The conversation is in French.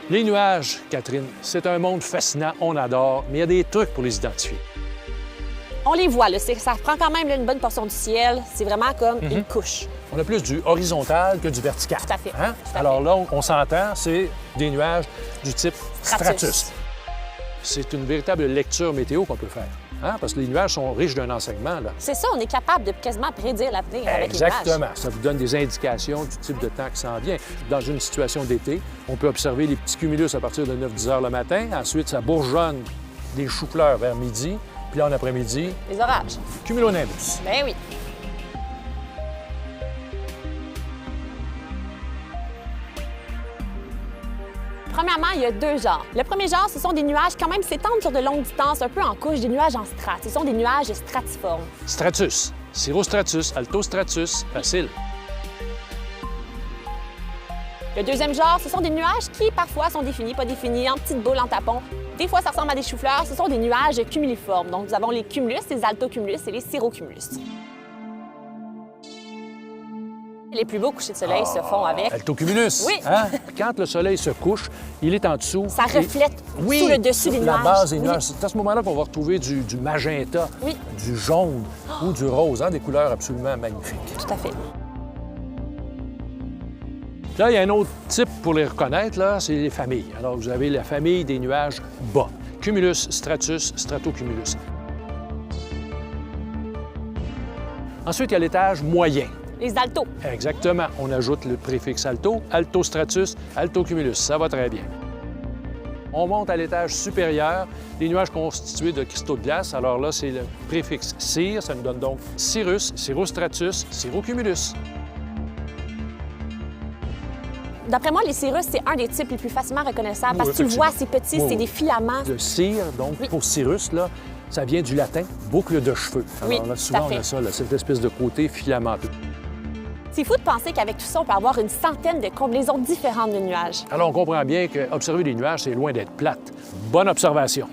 Les nuages, Catherine, c'est un monde fascinant, on adore, mais il y a des trucs pour les identifier. On les voit, là, ça prend quand même là, une bonne portion du ciel. C'est vraiment comme une couche. On a plus du horizontal que du vertical. Tout à fait. Hein? Tout à Alors fait. là, on s'entend, c'est des nuages du type stratus. C'est une véritable lecture météo qu'on peut faire. Hein? Parce que les nuages sont riches d'un enseignement. Là. C'est ça, on est capable de quasiment prédire l'avenir avec les nuages. Exactement. Ça vous donne des indications du type de temps qui s'en vient. Dans une situation d'été, on peut observer les petits cumulus à partir de 9-10 heures le matin. Ensuite, ça bourgeonne des choux-fleurs vers midi. Puis là, en après-midi, Les orages. cumulonimbus. Ben oui. Premièrement, il y a deux genres. Le premier genre, ce sont des nuages qui quand même s'étendent sur de longues distances, un peu en couche, des nuages en strates. Ce sont des nuages stratiformes. Stratus, cirrostratus, altostratus, facile. Le deuxième genre, ce sont des nuages qui parfois sont définis, pas définis, en petites boules, en tapons. Des fois, ça ressemble à des choux-fleurs. Ce sont des nuages cumuliformes. Donc, nous avons les cumulus, les altocumulus et les cirrocumulus. Les plus beaux couchers de soleil se font avec. Altocumulus. Oui. Hein? Quand le soleil se couche, il est en dessous. Ça reflète Oui, sous le dessus des sur nuages. la base des Oui. nuages. C'est à ce moment-là qu'on va retrouver du magenta, Oui. du jaune ou du rose, hein? Des couleurs absolument magnifiques. Tout à fait. Là, il y a un autre type pour les reconnaître, là, c'est les familles. Alors, vous avez la famille des nuages bas. Cumulus, stratus, stratocumulus. Ensuite, il y a l'étage moyen. Les altos. Exactement. On ajoute le préfixe alto, altostratus, altocumulus. Ça va très bien. On monte à l'étage supérieur, les nuages constitués de cristaux de glace. Alors là, c'est le préfixe cir, ça nous donne donc cirrus, cirrostratus, cirrocumulus. D'après moi, les cirrus, c'est un des types les plus facilement reconnaissables parce Oui, que tu le vois, effectivement. c'est petit, Oui, c'est oui. des filaments. Le cire, donc, Oui. pour cirrus, là, ça vient du latin, boucle de cheveux. Alors Oui, là, tout souvent, à on fait. a ça, là, cette espèce de côté filamenteux. C'est fou de penser qu'avec tout ça, on peut avoir une centaine de combinaisons différentes de nuages. Alors, on comprend bien qu'observer les nuages, c'est loin d'être plate. Bonne observation.